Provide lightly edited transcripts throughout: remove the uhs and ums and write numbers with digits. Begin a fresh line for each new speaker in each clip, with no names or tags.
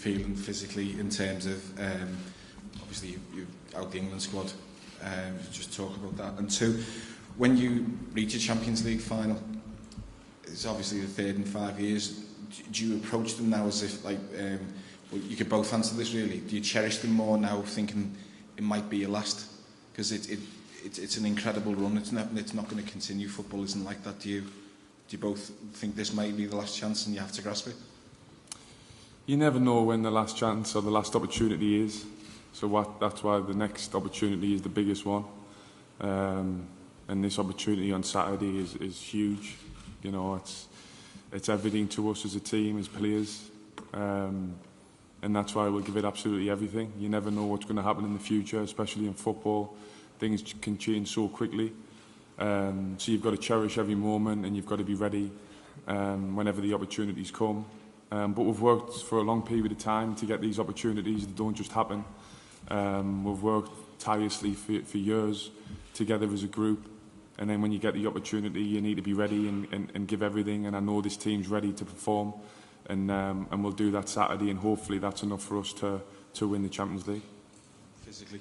feeling physically in terms of, obviously you're out the England squad, just talk about that. And two, when you reach a Champions League final, it's obviously the third in 5 years, do you approach them now as if, like, well, you could both answer this really, do you cherish them more now thinking it might be your last? Because it's an incredible run, it's not going to continue, football isn't like that. Do you both think this might be the last chance and you have to grasp it?
You never know when the last chance or the last opportunity is, so that's why the next opportunity is the biggest one, and this opportunity on Saturday is huge. You know, it's everything to us as a team, as players, and that's why we'll give it absolutely everything. You never know what's going to happen in the future, especially in football. Things can change so quickly, so you've got to cherish every moment and you've got to be ready whenever the opportunities come. But we've worked for a long period of time to get these opportunities. They don't just happen. We've worked tirelessly for years together as a group, and then when you get the opportunity you need to be ready and give everything, and I know this team's ready to perform, and we'll do that Saturday, and hopefully that's enough for us to win the Champions League.
Physically?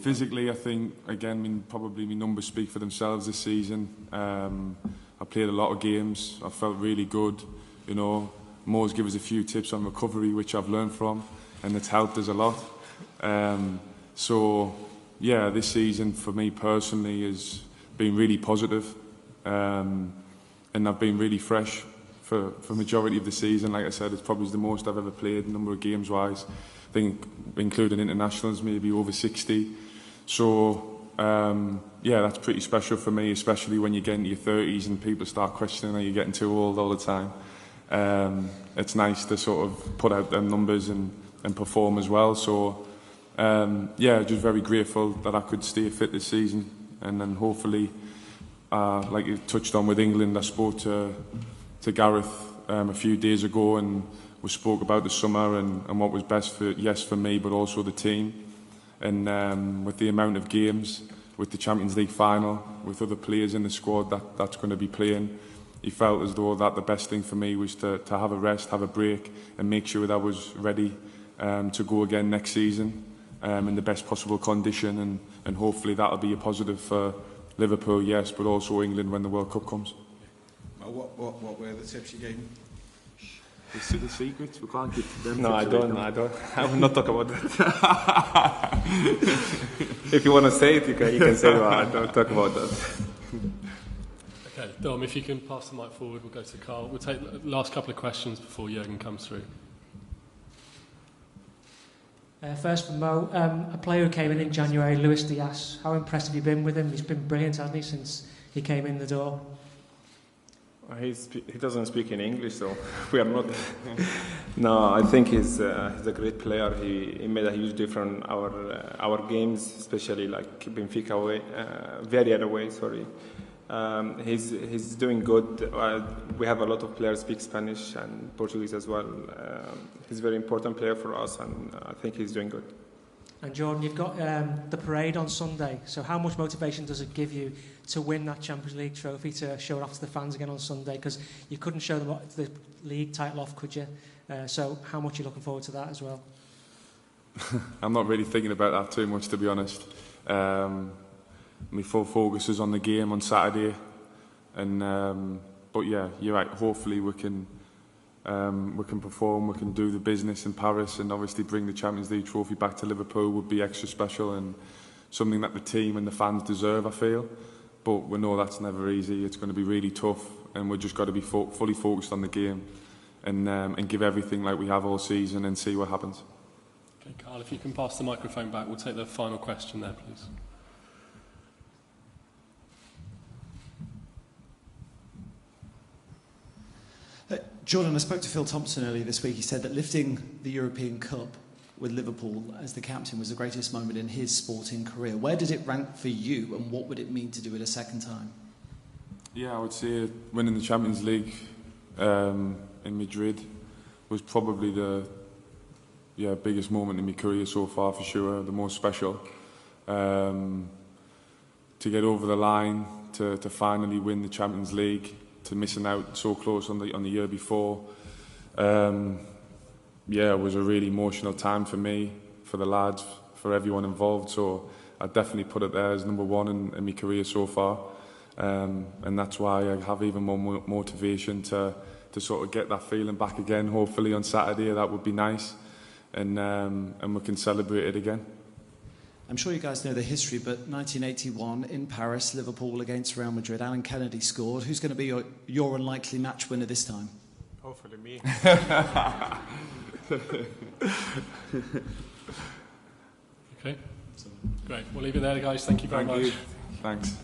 Physically, I think, again, probably my numbers speak for themselves this season. I played a lot of games, I felt really good. You know, Mo's given us a few tips on recovery, which I've learned from, and it's helped us a lot. So, yeah, this season for me personally has been really positive, and I've been really fresh for majority of the season. Like I said, it's probably the most I've ever played, number of games-wise. I think, including internationals, maybe over 60. So, yeah, that's pretty special for me, especially when you get into your 30s and people start questioning, are you getting too old all the time? It's nice to sort of put out them numbers and perform as well. So, yeah, just very grateful that I could stay fit this season. And then hopefully, like you touched on with England, I spoke to Gareth a few days ago, and we spoke about the summer and what was best for me, but also the team. And with the amount of games, with the Champions League final, with other players in the squad that's going to be playing, he felt as though that the best thing for me was to have a rest, have a break, and make sure that I was ready to go again next season in the best possible condition, and hopefully that'll be a positive for Liverpool, yes, but also England when the World Cup comes.
What were the tips you gave me?
The secrets? We can't give them.
No, I don't. I will not talk about that. If you want to say it, you can say it. I don't talk about that.
Okay, Dom, if you can pass the mic forward, we'll go to Carl. We'll take the last couple of questions before Jürgen comes through.
First from Mo, a player who came in January, Luis Diaz. How impressed have you been with him? He's been brilliant, hasn't he, since he came in the door?
He doesn't speak in English, so we are not. No, I think he's a great player. He made a huge difference our games, especially like Benfica away, Villarreal away. Sorry, he's doing good. We have a lot of players speak Spanish and Portuguese as well. He's a very important player for us, and I think he's doing good.
And Jordan, you've got the parade on Sunday, so how much motivation does it give you to win that Champions League trophy, to show it off to the fans again on Sunday? Because you couldn't show them the league title off, could you? So how much are you looking forward to that as well?
I'm not really thinking about that too much, to be honest. My full focus is on the game on Saturday, and but yeah, you're right. Hopefully we can perform, we can do the business in Paris, and obviously bring the Champions League trophy back to Liverpool would be extra special and something that the team and the fans deserve, I feel. But we know that's never easy. It's going to be really tough, and we've just got to be fully focused on the game and give everything like we have all season and see what happens.
Okay, Carl, if you can pass the microphone back, we'll take the final question there, please.
Jordan, I spoke to Phil Thompson earlier this week. He said that lifting the European Cup with Liverpool as the captain was the greatest moment in his sporting career. Where did it rank for you, and what would it mean to do it a second time?
Yeah, I would say winning the Champions League in Madrid was probably the biggest moment in my career so far, for sure, the most special. To get over the line, to finally win the Champions League, to missing out so close on the year before. yeah, it was a really emotional time for me, for the lads, for everyone involved. So I definitely put it there as number one in my career so far. And that's why I have even more motivation to sort of get that feeling back again. Hopefully on Saturday that would be nice, and we can celebrate it again.
I'm sure you guys know the history, but 1981 in Paris, Liverpool against Real Madrid. Alan Kennedy scored. Who's going to be your unlikely match winner this time?
Hopefully me.
Okay, great. We'll leave it there, guys. Thank you very much.
Thanks.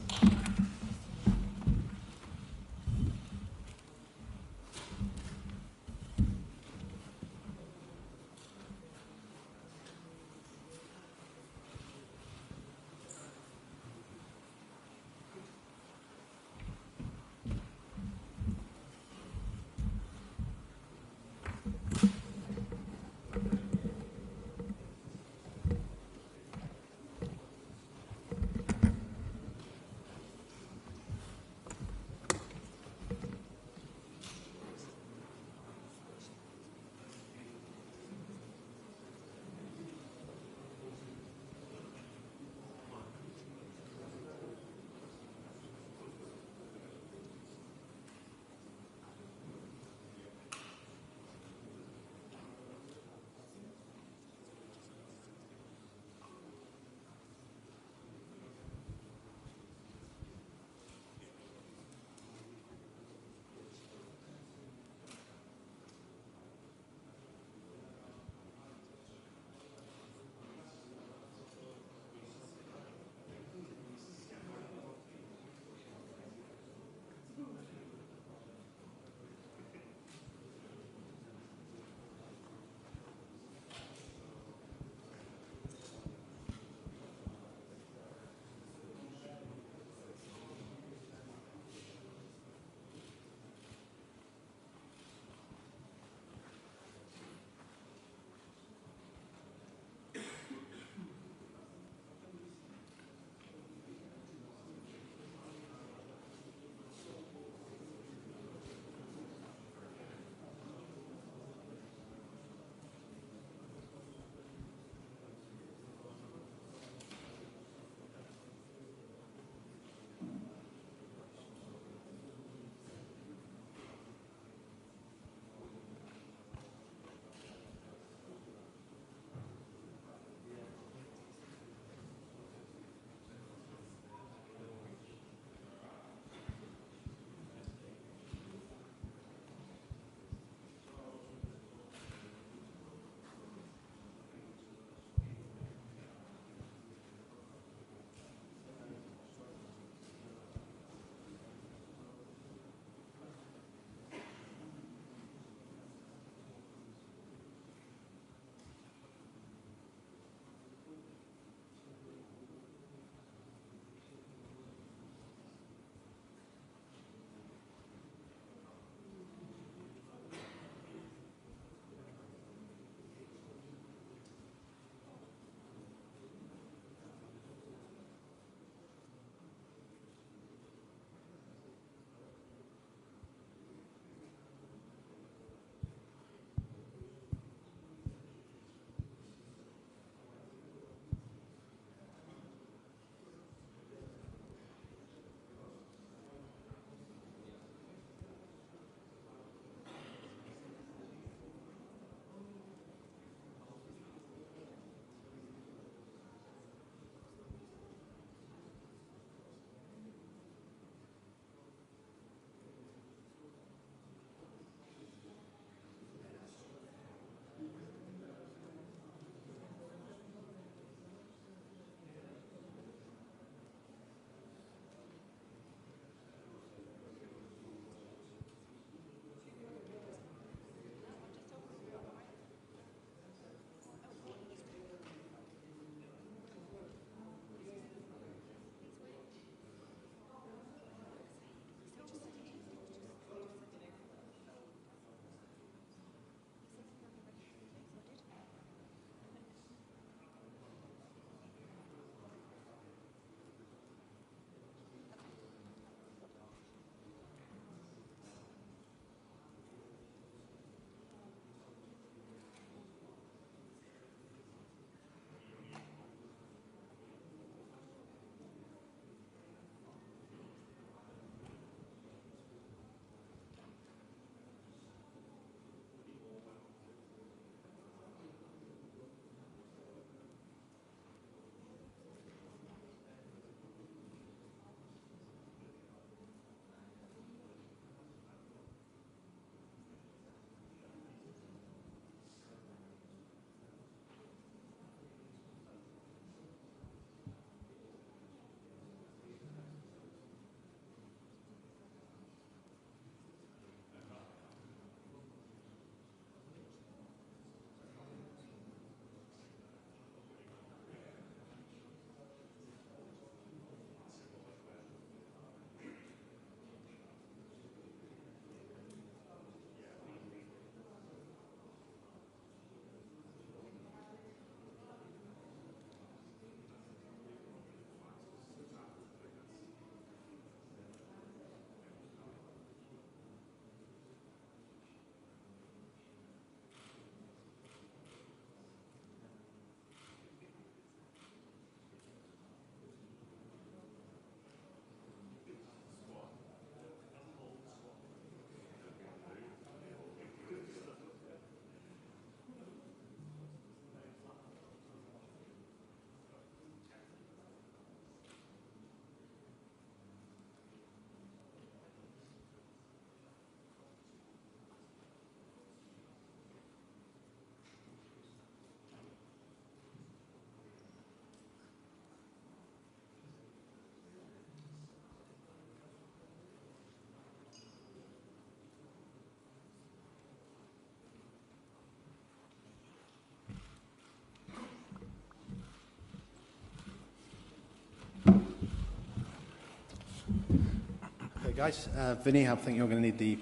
guys. Vinny, I think you're going to need the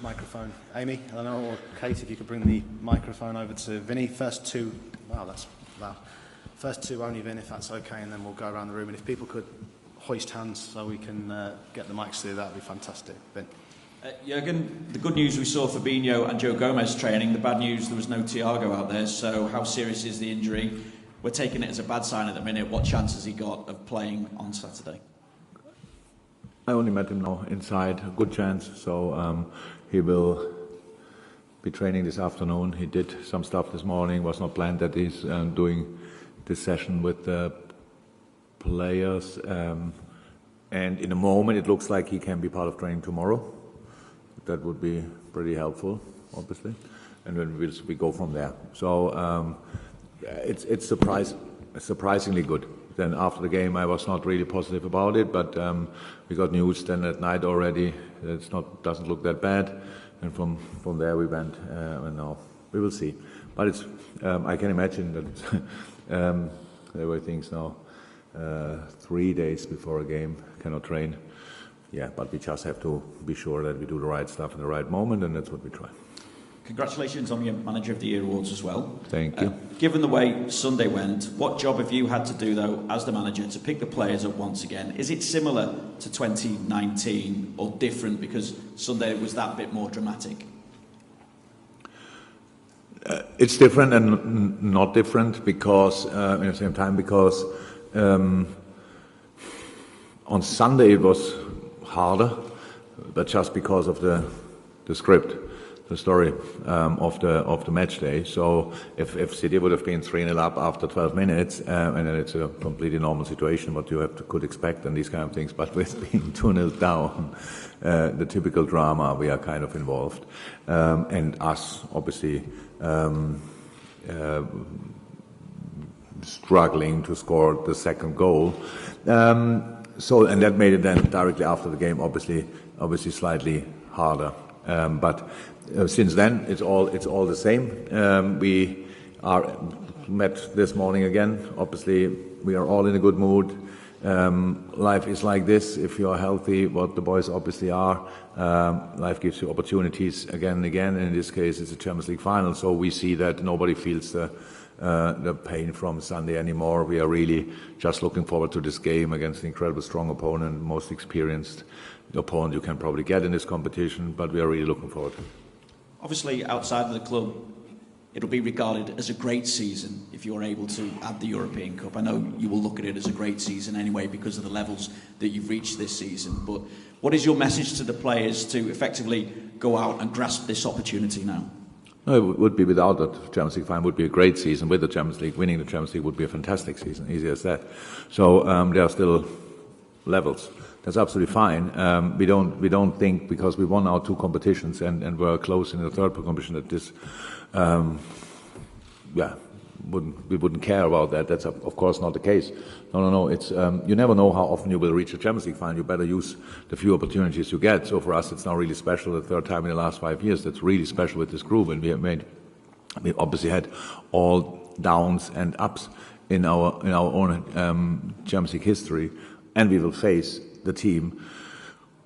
microphone. Amy, Eleanor, or Kate, if you could bring the microphone over to Vinny. First two, wow, that's loud. First two only, Vin, if that's okay, and then we'll go around the room. And if people could hoist hands so we can get the mics through, that would be fantastic. Vin.
Jurgen, the good news we saw Fabinho and Joe Gomez training. The bad news, there was no Thiago out there. So how serious is the injury? We're taking it as a bad sign at the minute. What chance has he got of playing on Saturday?
I only met him now inside, a good chance, so he will be training this afternoon. He did some stuff this morning, was not planned that he's doing this session with the players, and in a moment it looks like he can be part of training tomorrow. That would be pretty helpful, obviously, and then we go from there. So it's surprisingly good. Then after the game, I was not really positive about it, but we got news then at night already. Doesn't look that bad, and from there we went. And now we will see. But it's I can imagine that there were things now 3 days before a game cannot train. Yeah, but we just have to be sure that we do the right stuff in the right moment, and that's what we try.
Congratulations on your Manager of the Year awards as well.
Thank you.
Given the way Sunday went, what job have you had to do, though, as the manager, to pick the players up once again? Is it similar to 2019 or different because Sunday was that bit more dramatic?
It's different and not different because, at the same time, because on Sunday it was harder, but just because of the script. The story of the match day. So if City would have been 3-0 up after 12 minutes, and then it's a completely normal situation, what you could expect and these kind of things. But with being 2-0 down, the typical drama, we are kind of involved, and us obviously struggling to score the second goal. So and that made it then directly after the game, obviously slightly harder, but. Since then, it's all the same. We are met this morning again. Obviously, we are all in a good mood. Life is like this. If you are healthy, what the boys obviously are, life gives you opportunities again and again. And in this case, it's a Champions League final, so we see that nobody feels the pain from Sunday anymore. We are really just looking forward to this game against an incredibly strong opponent, most experienced opponent you can probably get in this competition. But we are really looking forward.
Obviously, outside of the club, it'll be regarded as a great season if you're able to add the European Cup. I know you will look at it as a great season anyway because of the levels that you've reached this season. But what is your message to the players to effectively go out and grasp this opportunity now?
No, it would be without the Champions League final would be a great season. With the Champions League, winning the Champions League would be a fantastic season, easy as that. So there are still levels. That's absolutely fine. We don't think because we won our two competitions and were close in the third competition that this, we wouldn't care about that. That's of course not the case. No. It's you never know how often you will reach a Champions League final. You better use the few opportunities you get. So for us, it's now really special. The third time in the last 5 years. That's really special with this group, and we obviously had all downs and ups in our own Champions League history, and we will face the team.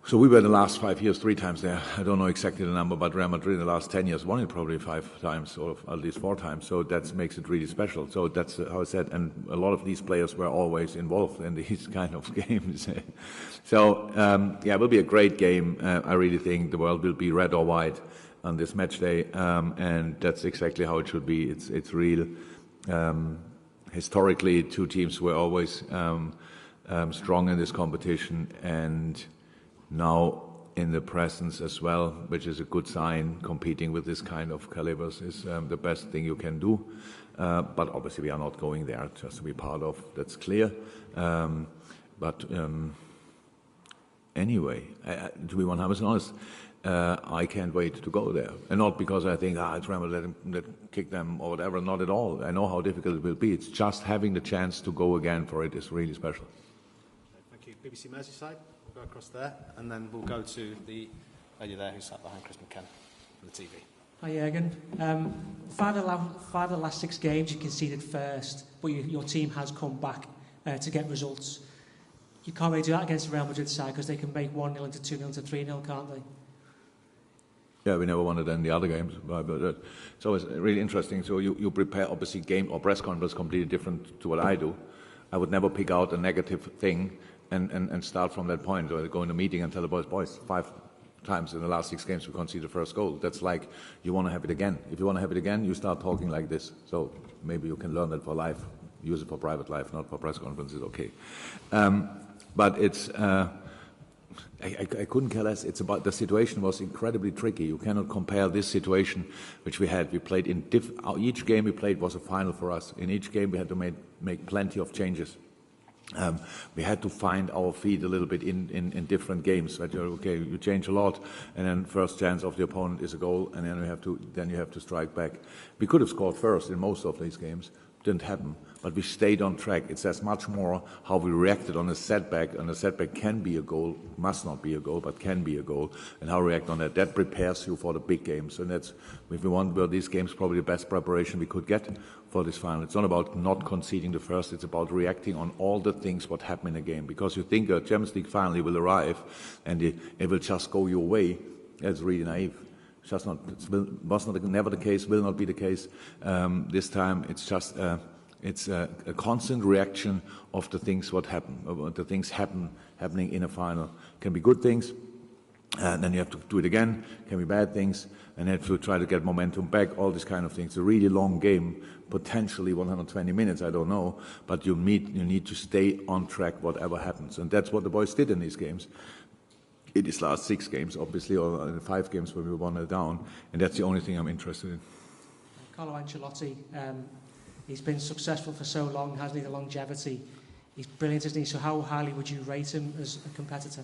So we were in the last 5 years 3 times there. I don't know exactly the number, but Real Madrid in the last 10 years won it probably 5 times or at least 4 times. So that makes it really special. So that's how I said. And a lot of these players were always involved in these kind of games. So it will be a great game. I really think the world will be red or white on this match day, and that's exactly how it should be. It's real. Historically, 2 teams were always strong in this competition, and now in the presence as well, which is a good sign. Competing with this kind of calibers is the best thing you can do, but obviously we are not going there just to be part of. That's clear. But anyway, to be 100% honest, I can't wait to go there, and not because I think it's Real Madrid, let kick them or whatever. Not at all. I know how difficult it will be. It's just having the chance to go again for it is really special.
BBC Merseyside, we'll go across there, and then we'll go to the lady there who sat behind Chris McKenna on the TV.
Hi, Jurgen. 5 of the last 6 games you conceded first, but your team has come back to get results. you can't really do that against the Real Madrid side because they can make 1-0 into 2-0 into 3-0, can't they?
Yeah, we never won it in the other games, but it's always really interesting. So you prepare, obviously, game or press conference completely different to what I do. I would never pick out a negative thing and start from that point, or go in a meeting and tell the boys, 5 times in the last 6 games we conceded the first goal. That's like, you want to have it again. If you want to have it again, you start talking like this. So maybe you can learn that for life. Use it for private life, not for press conferences, okay. But it's... I couldn't care less. It's about the situation was incredibly tricky. You cannot compare this situation which we had. We played in each game we played was a final for us. In each game we had to make plenty of changes. We had to find our feet a little bit in different games. Right? Okay, you change a lot, and then first chance of the opponent is a goal, and then you have to strike back. We could have scored first in most of these games. Didn't happen, but we stayed on track. It says much more how we reacted on a setback, and a setback can be a goal, must not be a goal, but can be a goal, and how we react on that. That prepares you for the big games, and that's, if we want, these games probably the best preparation we could get for this final. It's not about not conceding the first, it's about reacting on all the things what happen in a game, because you think a Champions League final will arrive and it will just go your way. That's really naive. Just not, was not never the case, will not be the case. This time it's just it's a constant reaction of the things what happen, the things happening in a final. Can be good things, and then you have to do it again. Can be bad things, and then you try to get momentum back. All these kind of things. It's a really long game, potentially 120 minutes. I don't know, but you need to stay on track whatever happens, and that's what the boys did in these games. In these last 6 games, obviously, or 5 games where we won it down, and that's the only thing I'm interested in.
Carlo Ancelotti, he's been successful for so long, hasn't he? The longevity, he's brilliant, isn't he? So how highly would you rate him as a competitor?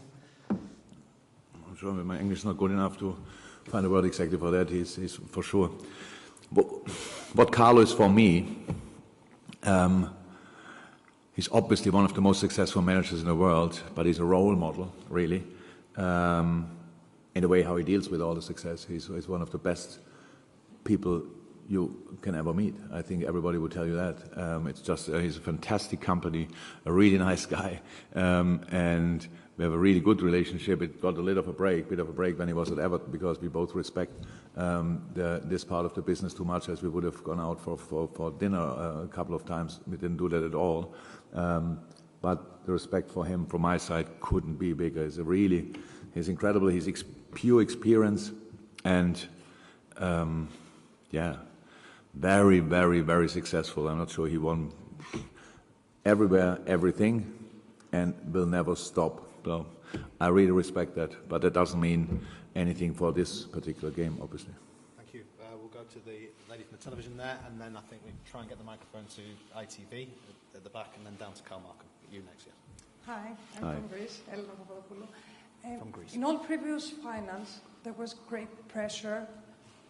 I'm sure my English is not good enough to find a word exactly for that. He's for sure. What Carlo is for me, he's obviously one of the most successful managers in the world, but he's a role model, really. In the way how he deals with all the success. He's one of the best people you can ever meet. I think everybody would tell you that. It's just, he's a fantastic company, a really nice guy, and we have a really good relationship. It got a bit of a break when he was at Everton, because we both respect this part of the business too much, as we would have gone out for dinner a couple of times. We didn't do that at all. But the respect for him from my side couldn't be bigger. He's incredible. He's pure experience, and very, very, very successful. I'm not sure he won everywhere, everything, and will never stop. So I really respect that, but that doesn't mean anything for this particular game, obviously.
Thank you. We'll go to the lady from the television there, and then I think we try and get the microphone to ITV at the back, and then down to Carl Markham. You next, yeah.
Hi, I'm
Hi.
from Greece, Elena Papadopoulou.
From Greece.
In all previous finals, there was great pressure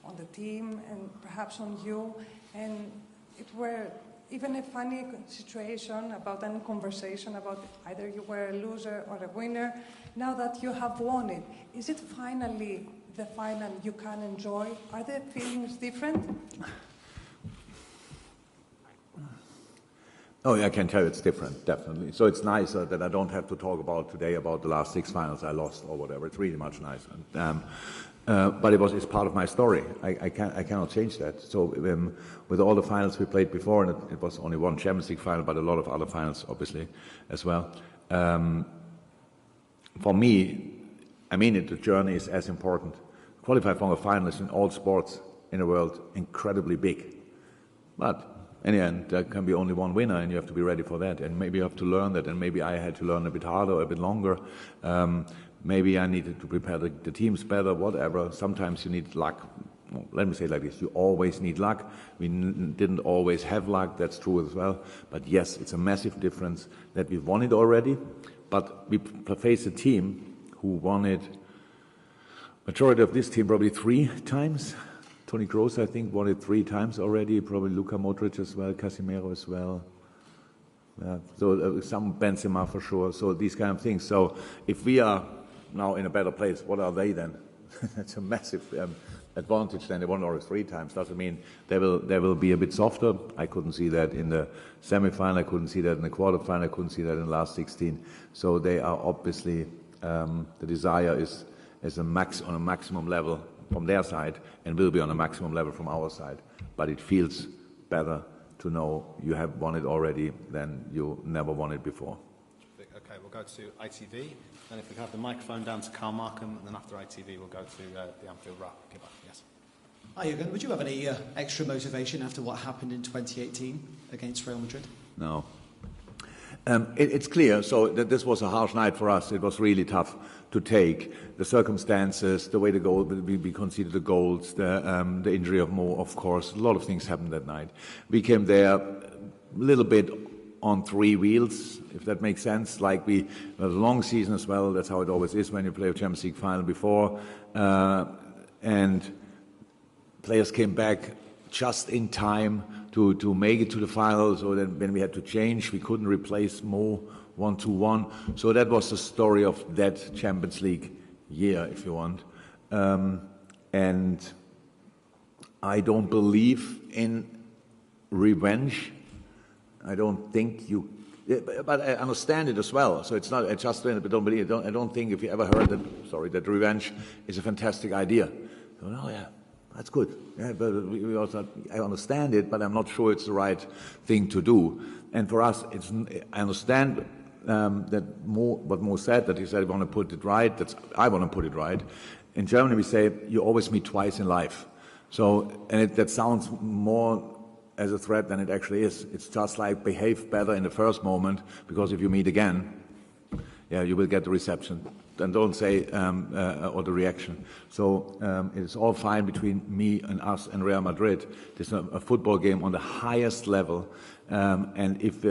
on the team and perhaps on you, and it were even a funny situation about any conversation about either you were a loser or a winner. Now that you have won it, is it finally the final you can enjoy? Are the feelings different?
Oh, yeah, I can tell you it's different, definitely. So it's nice that I don't have to talk about today about the last 6 finals I lost or whatever. It's really much nicer. But it's part of my story. I cannot change that. So with all the finals we played before, and it was only one Champions League final, but a lot of other finals, obviously, as well. For me, I mean the journey is as important. Qualify for a final is in all sports in the world incredibly big. But in the end, there can be only one winner, and you have to be ready for that. And maybe you have to learn that, and maybe I had to learn a bit harder, a bit longer. Maybe I needed to prepare the teams better, whatever. Sometimes you need luck. Well, let me say it like this. You always need luck. We didn't always have luck. That's true as well. But yes, it's a massive difference that we've won it already. But we face a team who won it, majority of this team probably 3 times. Toni Kroos, I think, won it 3 times already. Probably Luka Modric as well, Casemiro as well. So some Benzema for sure. So these kind of things. So if we are now in a better place, what are they then? It's a massive advantage than they won already 3 times. Doesn't mean they will be a bit softer. I couldn't see that in the semi-final. I couldn't see that in the quarter-final. I couldn't see that in the last 16. So they are obviously the desire is on a maximum level from their side and will be on a maximum level from our side. But it feels better to know you have won it already than you never won it before.
Okay, we'll go to ITV. And if we have the microphone down to Carl Markham, and then after ITV, we'll go to the Anfield Wrap. Yes.
Hi, Jürgen. Would you have any extra motivation after what happened in 2018 against Real Madrid?
No. It's clear, so that this was a harsh night for us. It was really tough to take. The circumstances, the way the goal, we conceded the goals, the injury of Mo, of course. A lot of things happened that night. We came there a little bit on 3 wheels, if that makes sense. Like it was a long season as well. That's how it always is when you play a Champions League final before. And players came back just in time to make it to the final. So then when we had to change, we couldn't replace Mo 1-1. So that was the story of that Champions League year, if you want. And I don't believe in revenge. I don't think you, but I understand it as well. So it's not, I just don't believe. I don't think if you ever heard that revenge is a fantastic idea. So, oh yeah, that's good. Yeah, but we also, I understand it, but I'm not sure it's the right thing to do. And for us, I understand what Mo said, that he said, I want to put it right. I want to put it right. In Germany, we say you always meet twice in life. So, and that sounds more as a threat than it actually is. It's just like behave better in the first moment, because if you meet again, yeah, you will get the reception. And don't say or the reaction. So it's all fine between me and us and Real Madrid. It's a football game on the highest level, and if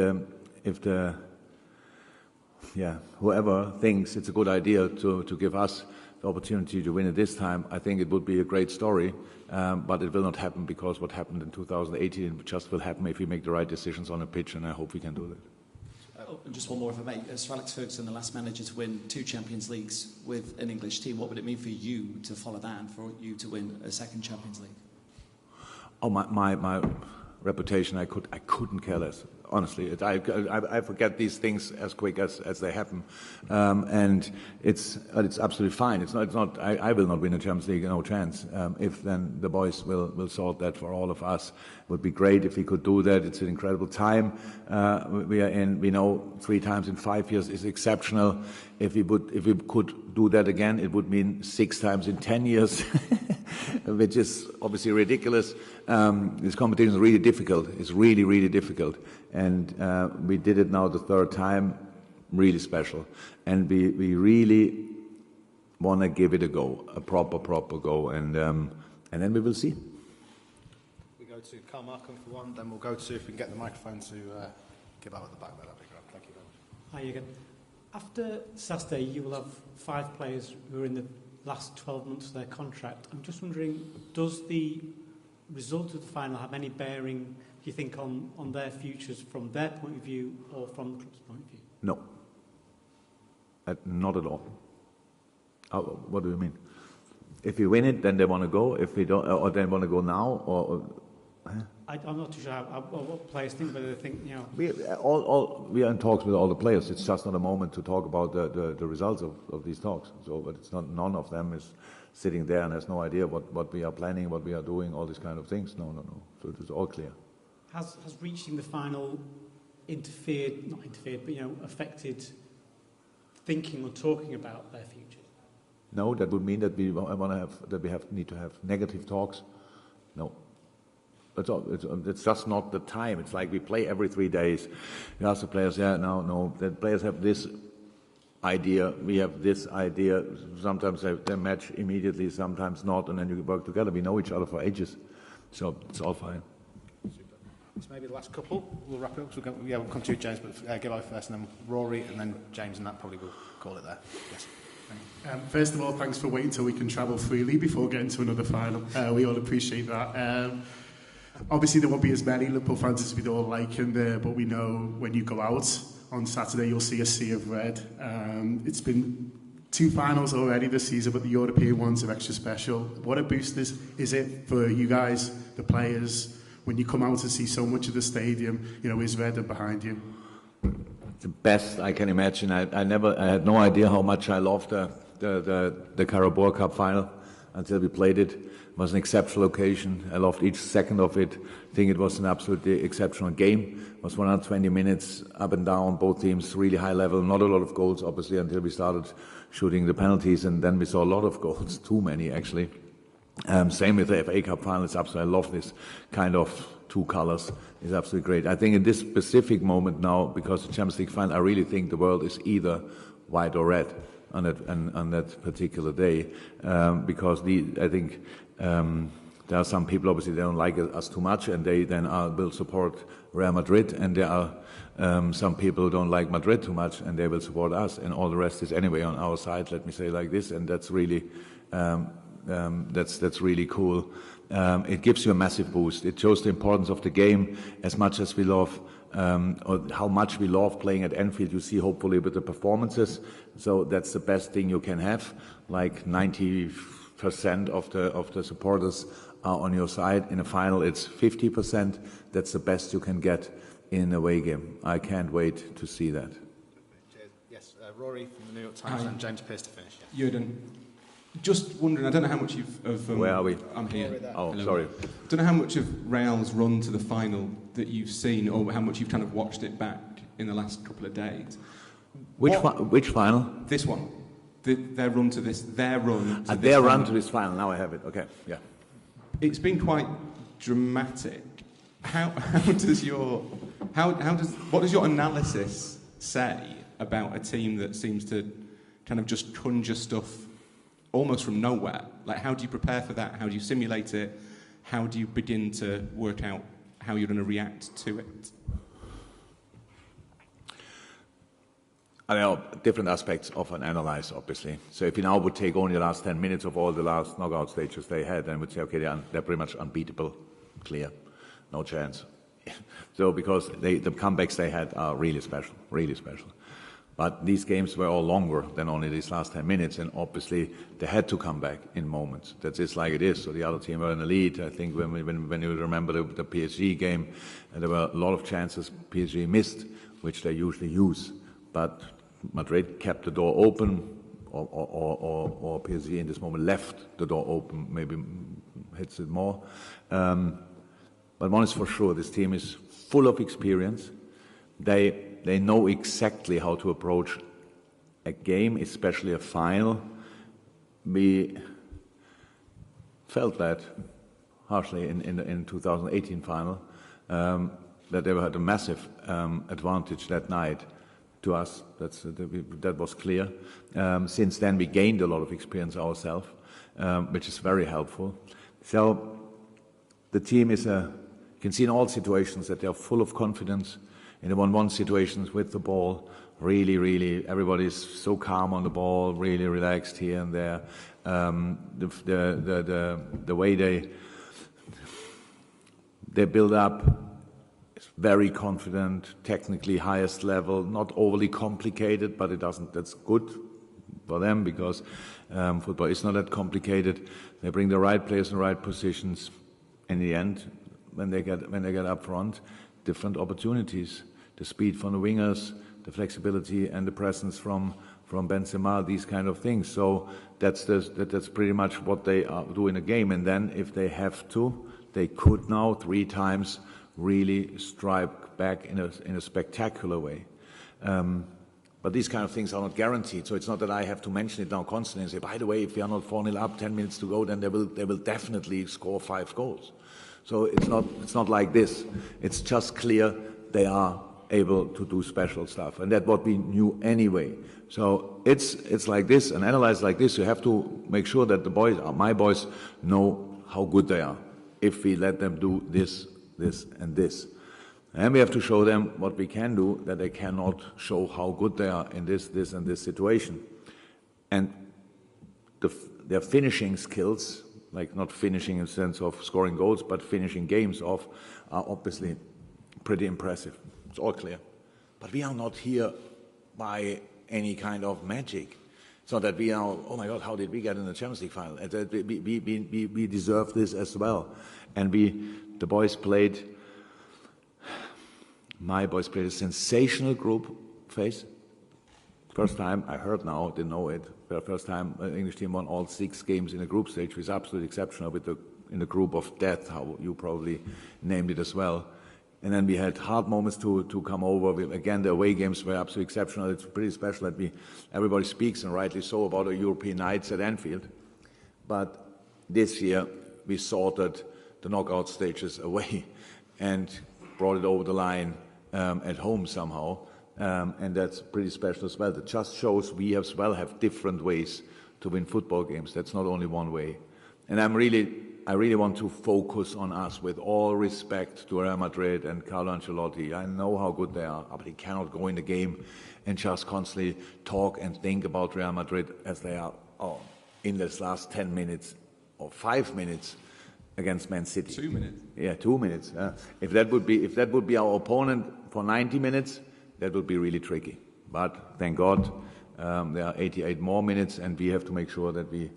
whoever thinks it's a good idea to give us the opportunity to win it this time, I think it would be a great story. But it will not happen, because what happened in 2018 just will happen if we make the right decisions on a pitch, and I hope we can do that.
And just one more, if I may. Sir Alex Ferguson, the last manager to win 2 Champions Leagues with an English team, what would it mean for you to follow that and for you to win a 2nd Champions League?
Oh, my reputation, I couldn't care less. Honestly, I forget these things as quick as they happen, and it's absolutely fine. It's not. I will not win a Champions League, no chance. If then the boys will sort that for all of us. It would be great if we could do that. It's an incredible time we are in. We know 3 times in 5 years is exceptional. If we could do that again, it would mean 6 times in 10 years. Which is obviously ridiculous. This competition is really difficult. It's really, really difficult. And we did it now the 3rd time, really special. And we really want to give it a go, a proper go. And then we will see.
We go to Carl Markham for one, then we'll go to, if we can get the microphone to give out at the back there, that'd be great. Thank you very much.
Hi again. After Saturday, you will have 5 players who are in the last 12 months of their contract. I'm just wondering, does the result of the final have any bearing, do you think, on their futures from their point of view or from the club's point of view?
No. Not at all. What do you mean? If we win it, then they want to go. If we don't, or they want to go now, or
I'm not too sure what players think, but they think, you know.
We are in talks with all the players. It's just not a moment to talk about the results of these talks. So, but it's not. None of them is sitting there and has no idea what we are planning, what we are doing, all these kind of things. No. So it is all clear.
Has reaching the final not interfered, but affected thinking or talking about their future?
No, that would mean that we need to have negative talks. No. It's just not the time. It's like we play every 3 days. You ask the players, no. The players have this idea, we have this idea. Sometimes they match immediately, sometimes not, and then you work together. We know each other for ages, so it's all fine.
Super. So maybe the last couple, we'll wrap it up. So we'll come to you, James, but Gillo first, and then Rory, and then James, and that probably will call it there. Yes.
First of all, thanks for waiting till we can travel freely before getting to another final. We all appreciate that. Obviously, there won't be as many Liverpool fans as we'd all like in there, but we know when you go out on Saturday, you'll see a sea of red. It's been 2 finals already this season, but the European ones are extra special. What a boost is it for you guys, the players, when you come out and see so much of the stadium, is red and behind you?
The best I can imagine. I had no idea how much I loved the Carabao Cup final until we played it. It was an exceptional occasion. I loved each second of it. I think it was an absolutely exceptional game. It was 120 minutes up and down, both teams really high level. Not a lot of goals, obviously, until we started shooting the penalties, and then we saw a lot of goals, too many actually. Same with the FA Cup final. It's absolutely, I love this kind of 2 colors. It's absolutely great. I think in this specific moment now, because the Champions League final, I really think the world is either white or red on that particular day, because I think there are some people, obviously, they don't like us too much, and they then will support Real Madrid, and there are some people who don't like Madrid too much, and they will support us, and all the rest is anyway on our side, let me say like this, and that's really that's really cool. It gives you a massive boost. It shows the importance of the game as much as we love, or how much we love playing at Anfield. You see, hopefully, with the performances. So that's the best thing you can have. Like 90% of the supporters are on your side. In a final, it's 50%. That's the best you can get in an away game. I can't wait to see that.
Cheers. Yes, Rory from the New York Times and James Pearce to finish.
Yeah. Jürgen, just wondering, I don't know how much of
where are we?
I'm here.
Oh,
hello.
sorry.
I don't know how much of Real's run to the final that you've seen, or how much you've kind of watched it back in the last couple of days.
Which final?
This one. Their run to this. Their run. To
their run to this final. Now I have it. Okay. Yeah.
It's been quite dramatic. What does your analysis say about a team that seems to kind of just conjure stuff almost from nowhere? Like, how do you prepare for that? How do you simulate it? How do you begin to work out how you're going to react to it?
There are different aspects of an analyze, obviously. So if you now would take only the last 10 minutes of all the last knockout stages they had, then would say, okay, they're pretty much unbeatable, clear, no chance. So because the comebacks they had are really special, really special. But these games were all longer than only these last 10 minutes, and obviously they had to come back in moments. That's just like it is. So the other team were in the lead. I think when you remember the PSG game, there were a lot of chances PSG missed, which they usually use. But Madrid kept the door open, or PSG in this moment left the door open, maybe hits it more. But one is for sure, this team is full of experience. They know exactly how to approach a game, especially a final. We felt that harshly in 2018 final, that they had a massive advantage that night to us. That was clear. Since then, we gained a lot of experience ourselves, which is very helpful. So the team is you can see in all situations that they are full of confidence. In the 1-1 situations with the ball, really, everybody's so calm on the ball, really relaxed here and there. The way they build up is very confident, technically highest level, not overly complicated, but that's good for them because football is not that complicated. They bring the right players in the right positions. In the end, when they get up front, different opportunities. The speed from the wingers, the flexibility and the presence from Benzema, these kind of things. So that's pretty much what they do in a game. And then if they have to, they could now 3 times really strike back in a spectacular way. But these kind of things are not guaranteed. So it's not that I have to mention it now constantly and say, by the way, if we are not 4-0 up, 10 minutes to go, then they will definitely score 5 goals. So it's not like this. It's just clear they are able to do special stuff, and that's what we knew anyway. So it's like this, and analyze like this. You have to make sure that my boys, know how good they are. If we let them do this, and this, and we have to show them what we can do, that they cannot show how good they are in this, and this situation. And their finishing skills, like not finishing in the sense of scoring goals, but finishing games off, are obviously pretty impressive. It's all clear. But we are not here by any kind of magic. It's not that we are, oh my God, how did we get in the Champions League final? We deserve this as well. And the boys played, my boys played a sensational group phase. First time, I heard now, didn't know it, first time an English team won all 6 games in a group stage, which is absolutely exceptional in the group of death, how you probably named it as well. And then we had hard moments to come over. Again, the away games were absolutely exceptional. It's pretty special that everybody speaks, and rightly so, about our European nights at Anfield. But this year, we sorted the knockout stages away and brought it over the line at home somehow. And that's pretty special as well. That just shows we as well have different ways to win football games. That's not only one way. And I really want to focus on us, with all respect to Real Madrid and Carlo Ancelotti. I know how good they are, but he cannot go in the game and just constantly talk and think about Real Madrid as they are in this last 10 minutes or 5 minutes against Man City.
2 minutes.
Yeah, 2 minutes. If that would be our opponent for 90 minutes, that would be really tricky. But thank God, there are 88 more minutes, and we have to make sure that we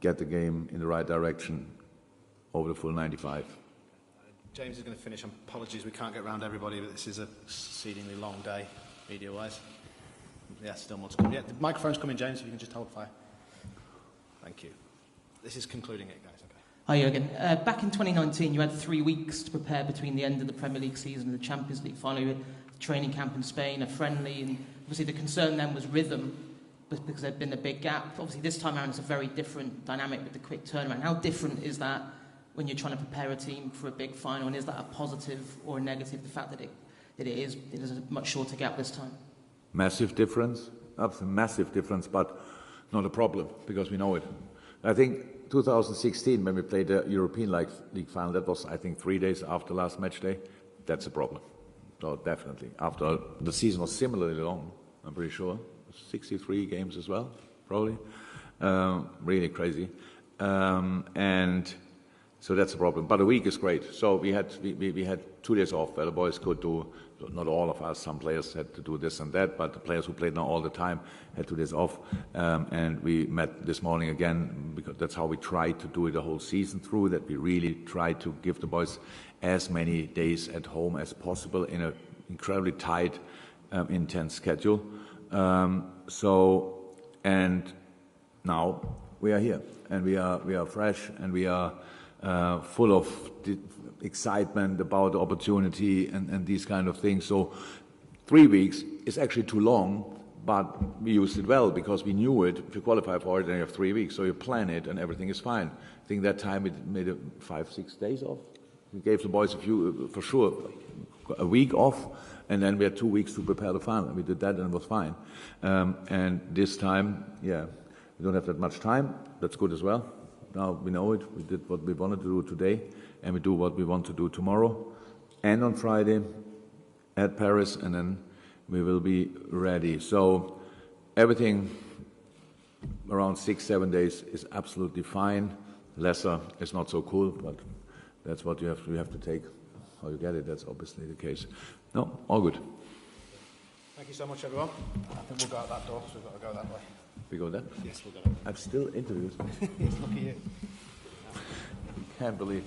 get the game in the right direction over the full 95.
James is going to finish. Apologies, we can't get round everybody, but this is a exceedingly long day, media-wise. Yeah, still more to come. Yeah, the microphone's coming, James, if you can just hold fire. Thank you. This is concluding it, guys. Okay.
Hi, Jürgen. Back in 2019, you had 3 weeks to prepare between the end of the Premier League season and the Champions League final. You had a training camp in Spain, a friendly, and obviously the concern then was rhythm, because there'd been a big gap. Obviously, this time around, it's a very different dynamic with the quick turnaround. How different is that when you're trying to prepare a team for a big final, and is that a positive or a negative, the fact that it is a much shorter gap this time?
Massive difference, absolutely massive difference, but not a problem, because we know it. I think 2016, when we played the European League final, that was, I think, 3 days after last match day. That's a problem. So definitely. After the season was similarly long, I'm pretty sure. 63 games as well, probably. Really crazy. And so that's a problem. But a week is great. So we had 2 days off where the boys could do, not all of us, some players had to do this and that, but the players who played now all the time had 2 days off. And we met this morning again, because that's how we tried to do it the whole season through, that we really tried to give the boys as many days at home as possible in an incredibly tight, intense schedule. And now we are here, and we are fresh, and we are full of excitement about the opportunity and these kind of things. So 3 weeks is actually too long, but we used it well because we knew it. If you qualify for it, then you have 3 weeks, so you plan it and everything is fine. I think that time we made 5-6 days off. We gave the boys a week off, and then we had 2 weeks to prepare the final. We did that and it was fine. And this time, yeah, we don't have that much time. That's good as well. Now we know it. We did what we wanted to do today, and we do what we want to do tomorrow and on Friday at Paris, and then we will be ready. So everything around 6-7 days is absolutely fine. Lesser is not so cool, but that's what you have to take. How you get it, that's obviously the case. No, all good.
Thank you so much, everyone. I think we'll go out that door, so we've got to go that way.
We go there?
Yes, we'll go that way.
I've still interviews.
Look at you.
Can't believe.